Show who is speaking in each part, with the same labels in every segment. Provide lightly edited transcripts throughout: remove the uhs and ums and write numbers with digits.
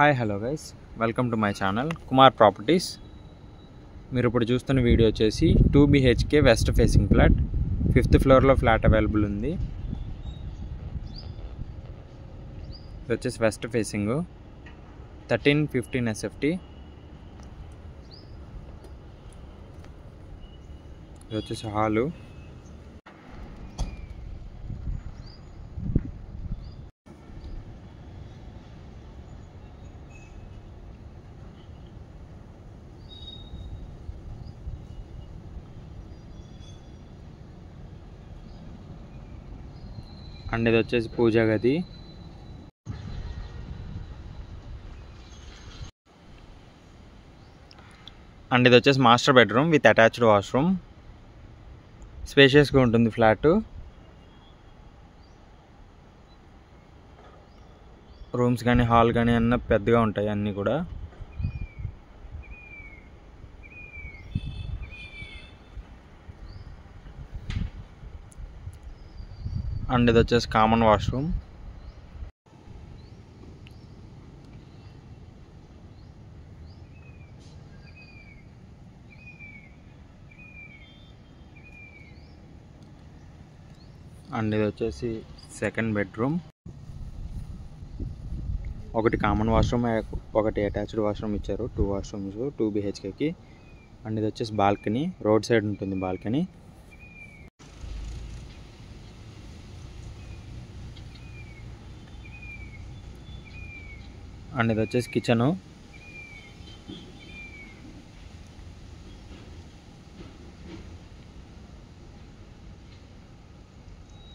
Speaker 1: Hi hello guys, welcome to my channel Kumar properties. మీరు ఇప్పుడు చూస్తున్న వీడియో వచ్చేసి 2 BHK west facing flat, 5th ఫ్లోర్లో ఫ్లాట్ అవైలబుల్ ఉంది. ఇది వచ్చేసి వెస్ట్ ఫేసింగ్ 1315 SFT. ఇది వచ్చేసి హాలు. అండ్ ఇది వచ్చేసి పూజా గది. అండ్ ఇది వచ్చేసి master bedroom with attached washroom. స్పేషియస్గా ఉంటుంది ఫ్లాట్. రూమ్స్ కానీ హాల్ కానీ అన్న పెద్దగా ఉంటాయి అన్నీ కూడా. అండ్ ఇది వచ్చేసి కామన్ వాష్రూమ్. అండ్ ఇది వచ్చేసి సెకండ్ బెడ్రూమ్. ఒకటి కామన్ వాష్రూమ్, ఒకటి అటాచ్డ్ వాష్రూమ్ ఇచ్చారు. 2 వాష్రూమ్స్ 2 BHKకి. అండ్ ఇది వచ్చేసి బాల్కనీ, రోడ్ సైడ్ ఉంటుంది బాల్కనీ. అండ్ ఇది వచ్చేసి కిచెను.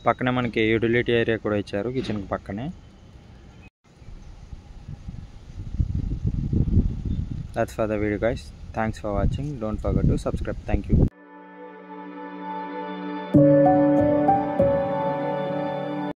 Speaker 1: పక్కనే మనకి యూటిలిటీ ఏరియా కూడా ఇచ్చారు కిచెన్కి పక్కనే. That's for the video guys. Thanks for watching. Don't forget to subscribe. Thank you.